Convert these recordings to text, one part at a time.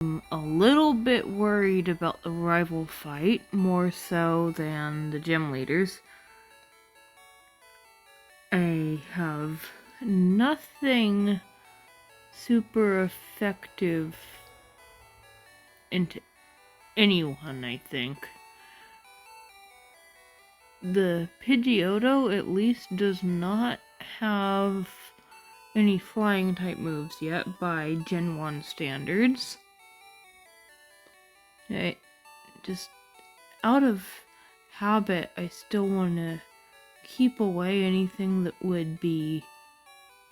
I'm a little bit worried about the rival fight, more so than the gym leaders. I have nothing super effective into anyone, I think. The Pidgeotto at least does not have any flying type moves yet by Gen 1 standards. Just out of habit, I still want to keep away anything that would be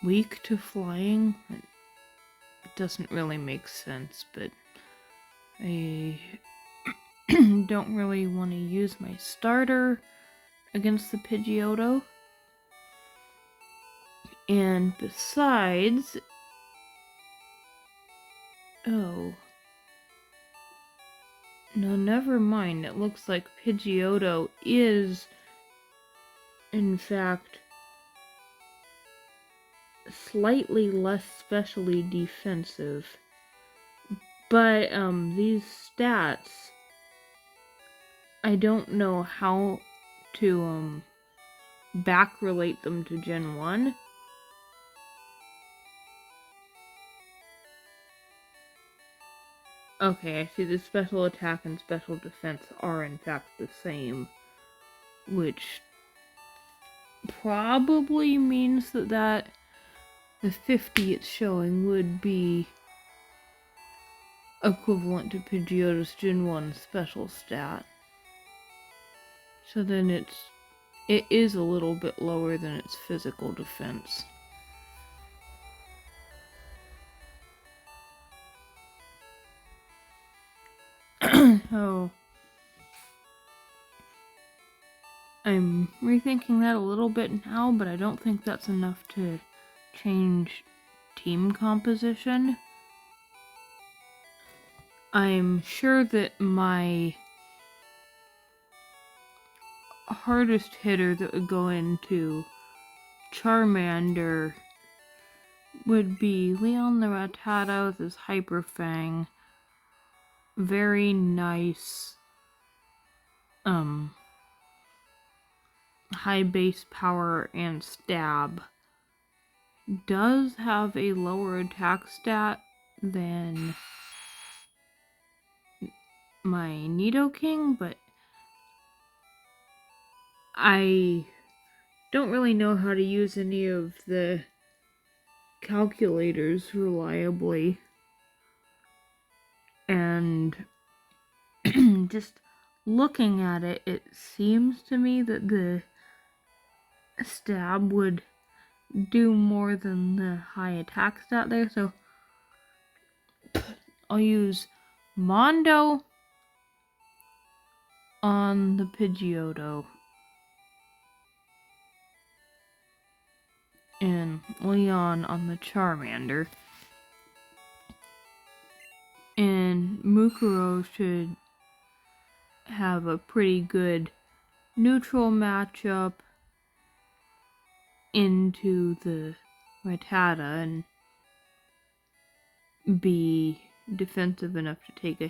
weak to flying. It doesn't really make sense, but I don't really want to use my starter against the Pidgeotto. And besides... Oh. No, never mind. It looks like Pidgeotto is, in fact, slightly less specially defensive. But, these stats, I don't know how to, back relate them to Gen 1. Okay, I see the special attack and special defense are in fact the same, which probably means that the 50 it's showing would be equivalent to Pidgeotto's Gen 1 special stat. So then it is a little bit lower than its physical defense. So I'm rethinking that a little bit now, but I don't think that's enough to change team composition. I'm sure that my hardest hitter that would go into Charmander would be Leon the Rattata with his Hyper Fang. Very nice, high base power and stab. Does have a lower attack stat than my Nidoking, but I don't really know how to use any of the calculators reliably. And just looking at it, it seems to me that the stab would do more than the high attack stat there, so I'll use Mondo on the Pidgeotto and Leon on the Charmander. And Mukuro should have a pretty good neutral matchup into the Rattata and be defensive enough to take a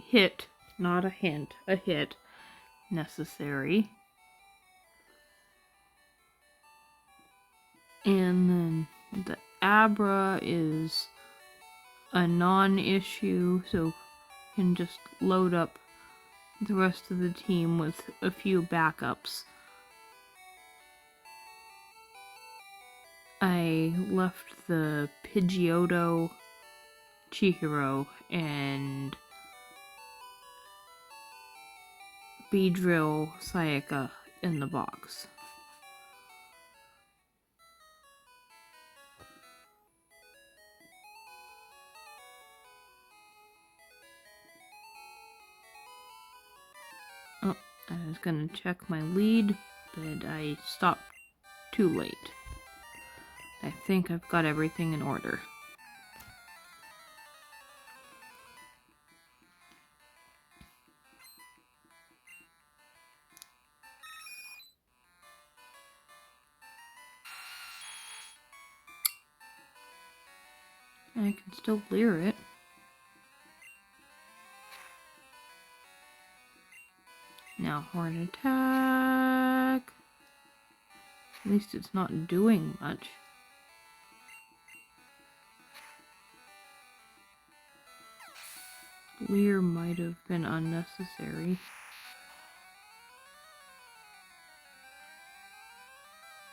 hit, not a hint, a hit necessary. And then the Abra is a non-issue, so can just load up the rest of the team with a few backups. I left the Pidgeotto, Chihiro, and Beedrill Sayaka in the box. Oh, I was gonna check my lead, but I stopped too late. I think I've got everything in order. I can still clear it. Now horn attack. At least it's not doing much. Leer might have been unnecessary.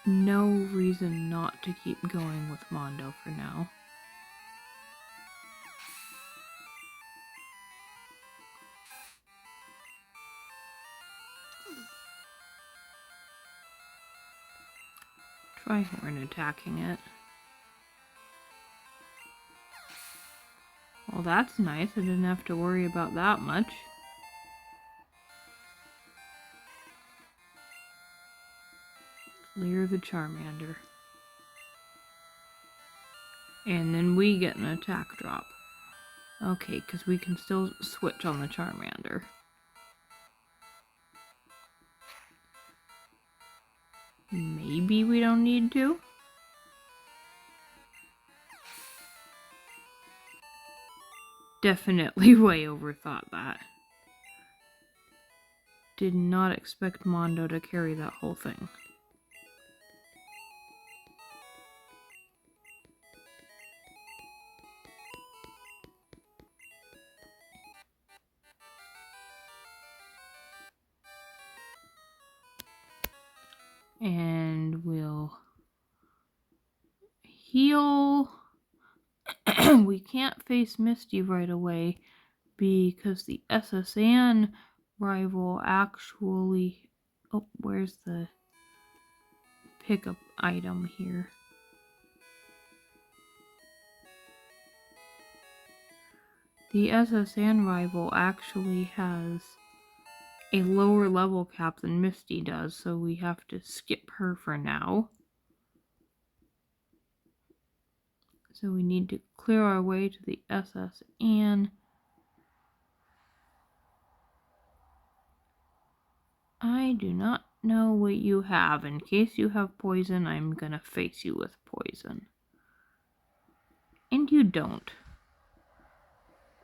No reason not to keep going with Mondo for now. Try horn attacking it. Well, that's nice. I didn't have to worry about that much. Leer the Charmander. And then we get an attack drop. Okay, because we can still switch on the Charmander. Maybe we don't need to? Definitely way overthought that. Did not expect Mondo to carry that whole thing. And we'll heal. We can't face Misty right away because the SSN rival actually... Oh, where's the pickup item here? The SSN rival actually has a lower level cap than Misty does, so we have to skip her for now. So we need to clear our way to the SSN. I do not know what you have. In case you have poison, I'm gonna face you with poison. And you don't.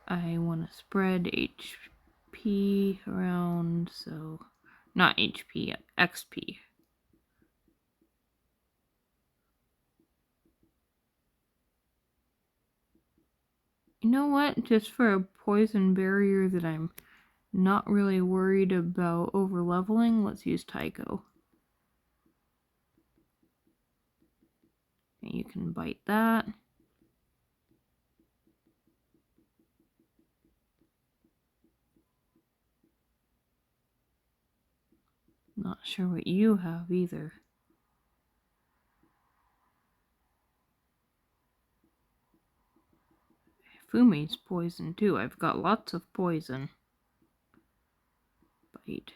I want to spread HP around, so... Not HP, XP. You know what? Just for a poison barrier that I'm not really worried about over-leveling, let's use Tycho. And you can bite that. Not sure what you have either. Fumi's poison too. I've got lots of poison. Bite.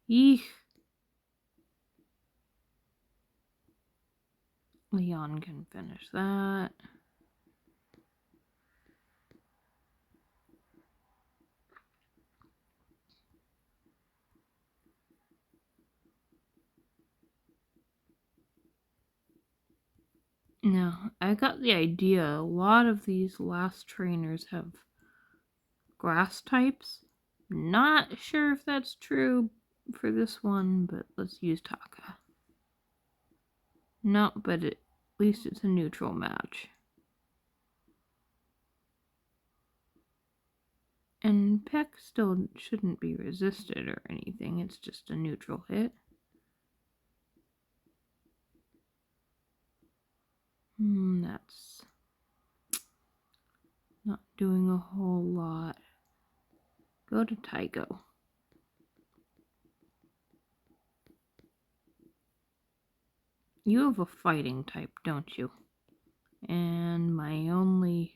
Eek. Leon can finish that. Now, I got the idea. A lot of these last trainers have grass types. Not sure if that's true for this one, but let's use Taka. No, but at least it's a neutral match. And Peck still shouldn't be resisted or anything. It's just a neutral hit. That's not doing a whole lot. Go to Tycho. You have a fighting type, don't you? And my only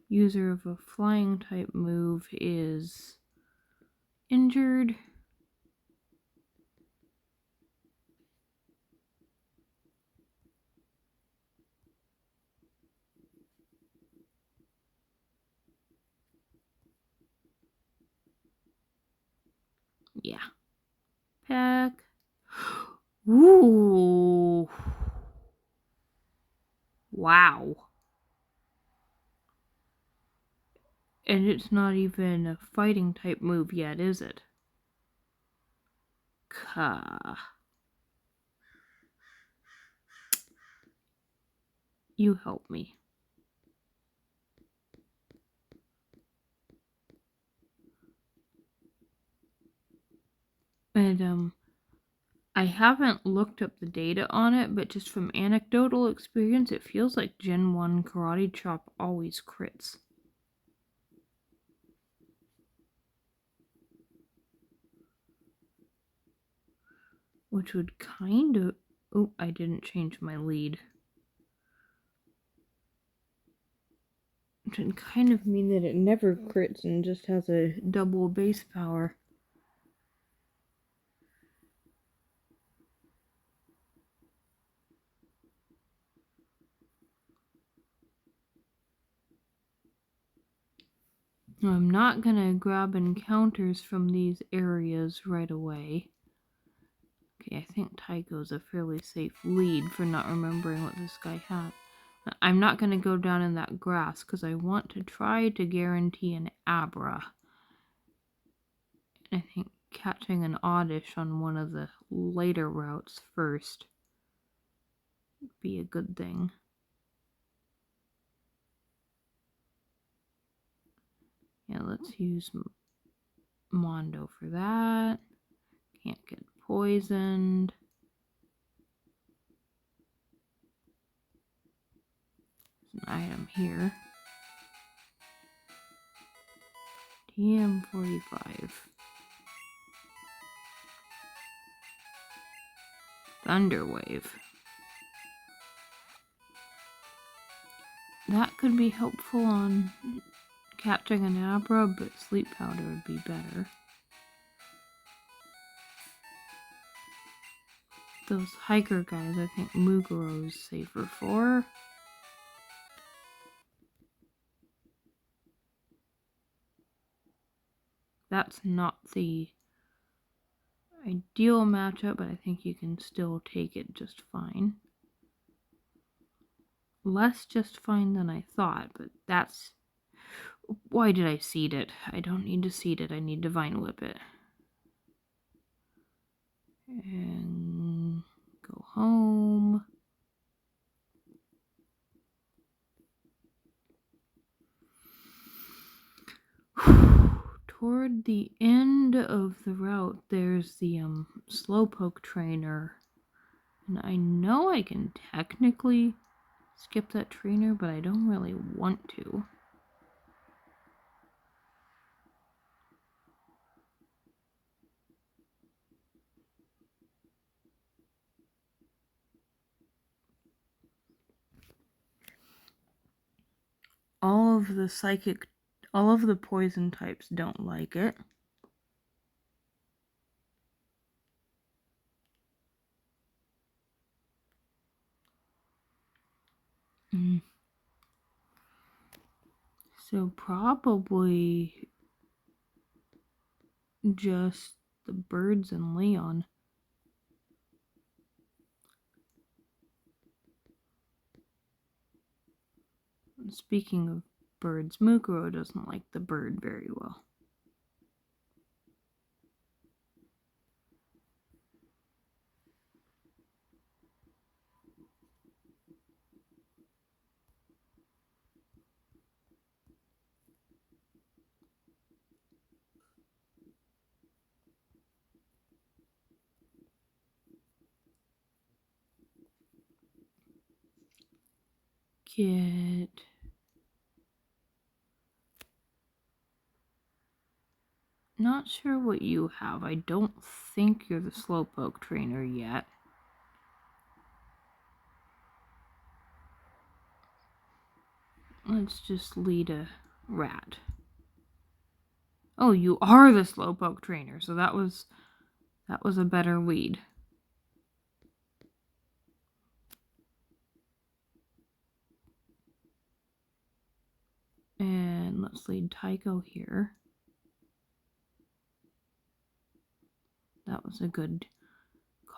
user of a flying type move is injured. Yeah. Peck. Ooh. Wow. And it's not even a fighting type move yet, is it? Ka. You help me. And I haven't looked up the data on it, but just from anecdotal experience, it feels like Gen 1 Karate Chop always crits. Which would kind of... Oh, I didn't change my lead. Which would kind of mean that it never crits and just has a double base power. I'm not gonna grab encounters from these areas right away. Okay, I think Tycho's a fairly safe lead for not remembering what this guy had. I'm not gonna go down in that grass because I want to try to guarantee an Abra. I think catching an Oddish on one of the later routes first would be a good thing. Yeah, let's use Mondo for that. Can't get poisoned. There's an item here. TM45. Thunderwave. That could be helpful on catching an Abra, but Sleep Powder would be better. Those hiker guys, I think Muguro's safer for. That's not the ideal matchup, but I think you can still take it just fine. Less just fine than I thought, but that's... Why did I seed it? I don't need to seed it, I need to Vine Whip it. And go home. Toward the end of the route, there's the Slowpoke trainer. And I know I can technically skip that trainer, but I don't really want to. All of the poison types don't like it. So probably just the birds and Leon. Speaking of birds, Mukuro doesn't like the bird very well. Get... Not sure what you have. I don't think you're the Slowpoke trainer yet. Let's just lead a rat. Oh, you are the Slowpoke trainer, so that was a better lead. And let's lead Tycho here. That was a good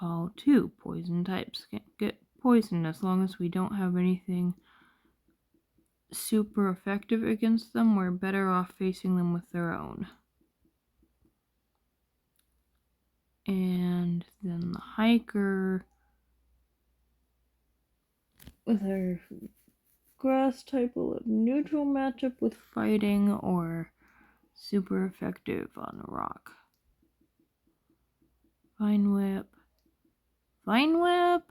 call 2. Poison types can get poisoned as long as we don't have anything super effective against them. We're better off facing them with their own. And then the hiker with our grass type will have neutral matchup with fighting or super effective on rock. Vine whip. Vine whip!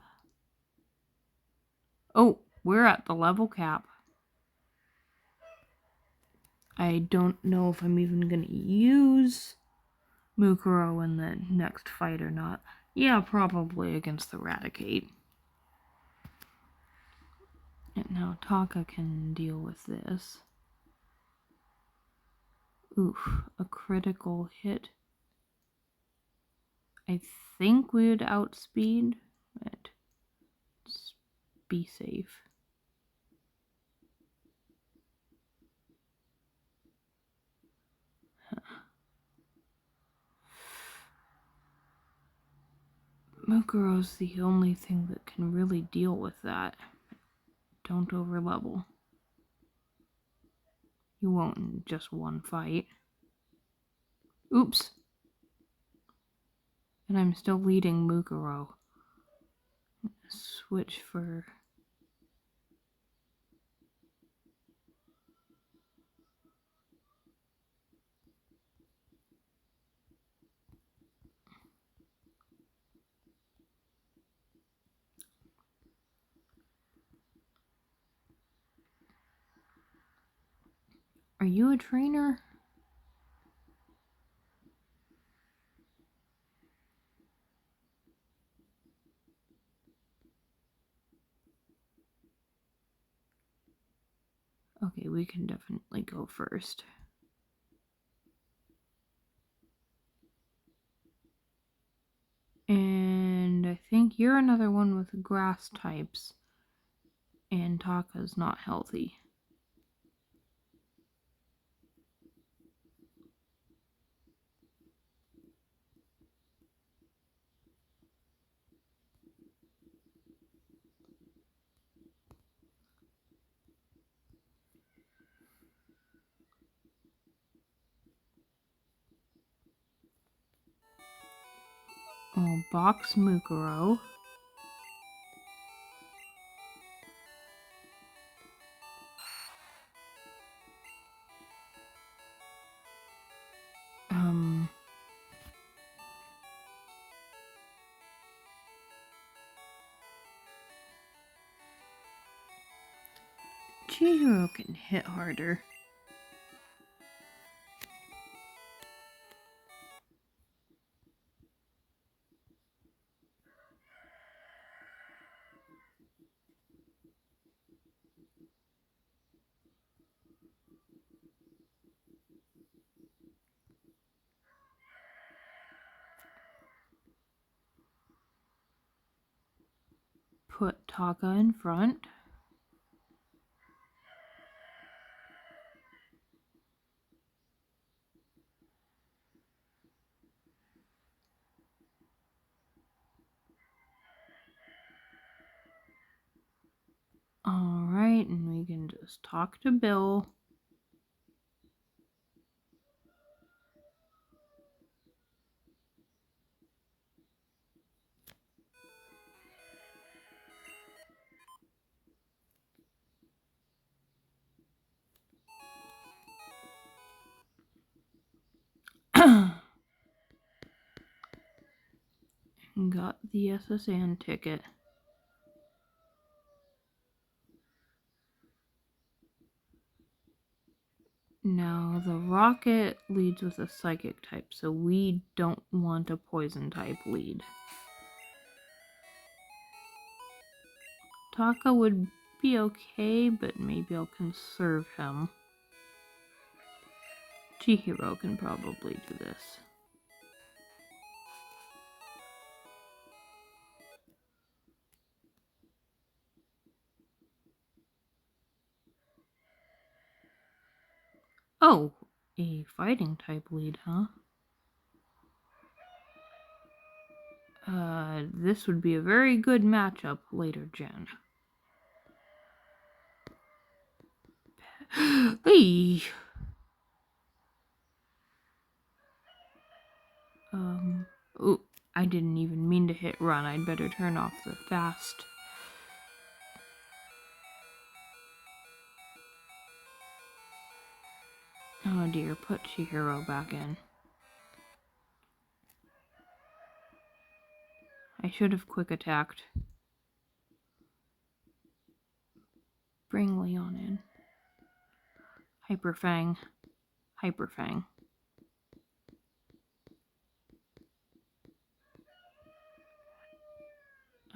Oh, we're at the level cap. I don't know if I'm even going to use Mukuro in the next fight or not. Yeah, probably against the Raticate. And now Taka can deal with this. Oof, a critical hit. I think we would outspeed, but let's be safe. Mukuro's the only thing that can really deal with that. Don't overlevel. You won't in just one fight. Oops. And I'm still leading Mukuro. Switch for... Are you a trainer? Okay, we can definitely go first. And I think you're another one with grass types. And Taka's not healthy. I'll box Mukuro. Chihiro can hit harder. Put Taka in front. Alright, and we can just talk to Bill. Got the SSN ticket. Now, the rocket leads with a psychic type, so we don't want a poison type lead. Taka would be okay, but maybe I'll conserve him. Chihiro can probably do this. Oh, a fighting type lead, huh? This would be a very good matchup later, Jen. Hey. Ooh, I didn't even mean to hit run. I'd better turn off the fast. Oh dear, put Chihiro back in. I should have quick attacked. Bring Leon in. Hyper Fang. Hyper Fang.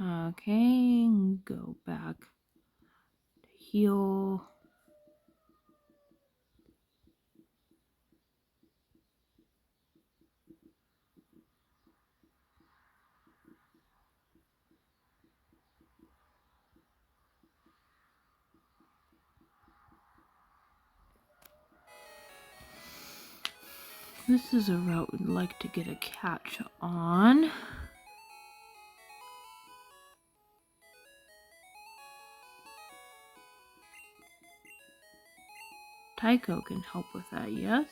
Okay, go back to heal. This is a route we'd like to get a catch on. Tycho can help with that, yes?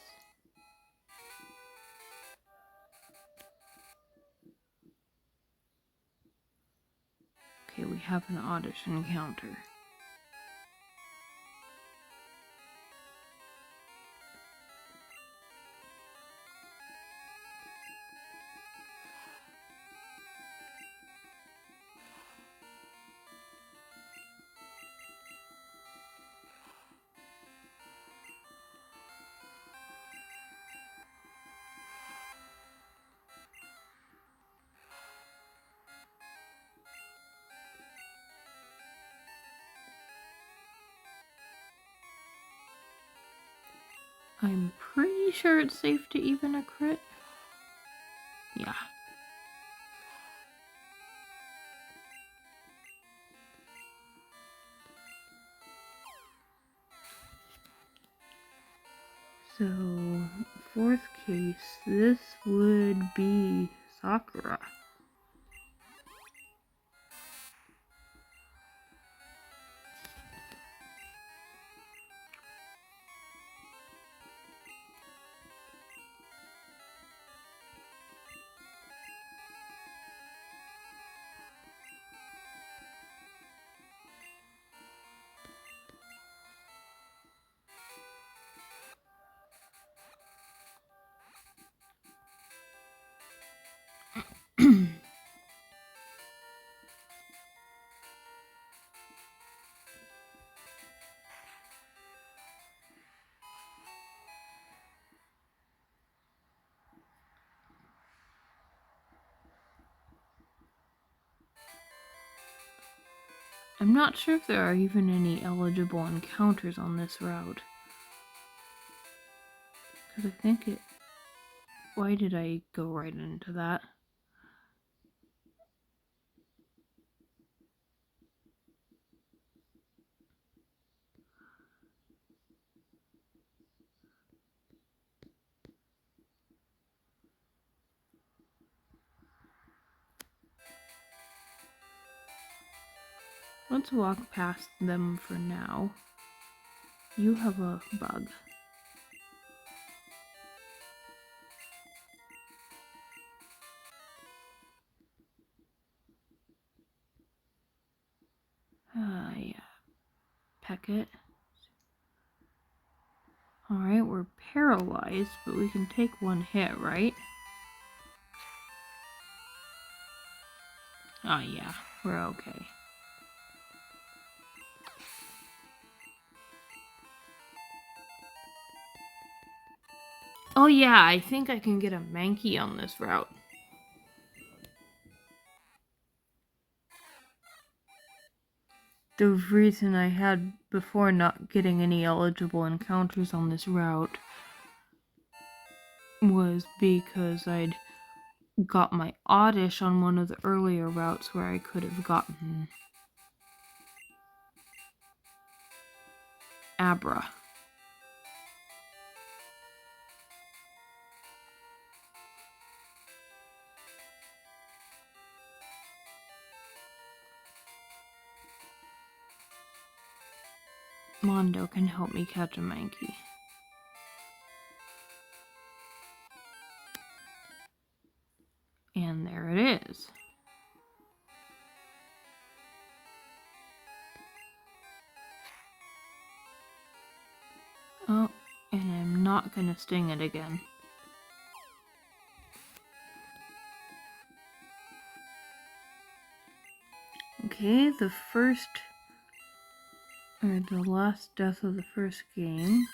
Okay, we have an oddish encounter. I'm pretty sure it's safe to even a crit. Yeah. So, fourth case, this would be Sakura. I'm not sure if there are even any eligible encounters on this route. Because I think it... Why did I go right into that? Let's walk past them for now. You have a bug. Yeah. Peck it. Alright, we're paralyzed, but we can take one hit, right? Oh yeah, we're okay. Oh yeah, I think I can get a Mankey on this route. The reason I had before not getting any eligible encounters on this route was because I'd got my Oddish on one of the earlier routes where I could have gotten Abra. Mondo can help me catch a Mankey. And there it is. Oh, and I'm not gonna sting it again. Okay, the last death of the first game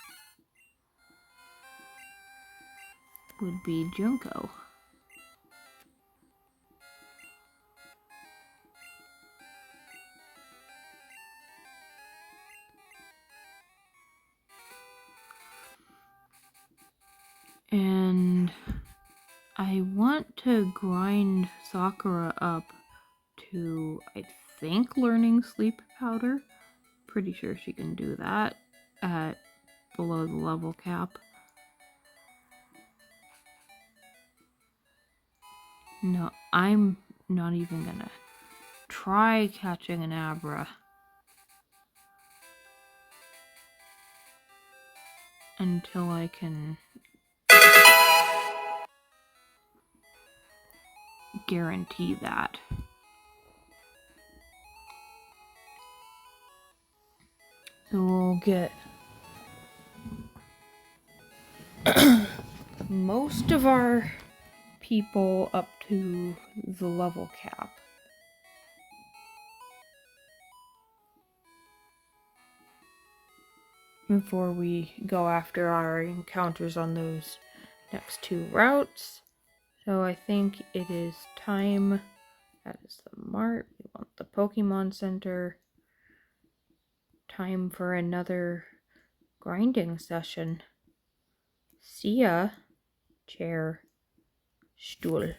would be Junko. And I want to grind Sakura up to, I think, learning sleep powder. Pretty sure she can do that at below the level cap. No, I'm not even gonna try catching an Abra until I can guarantee that. So we'll get most of our people up to the level cap. Before we go after our encounters on those next two routes. So I think it is time. That is the mart. We want the Pokemon Center. Time for another grinding session. See ya. Chair. Stuhl.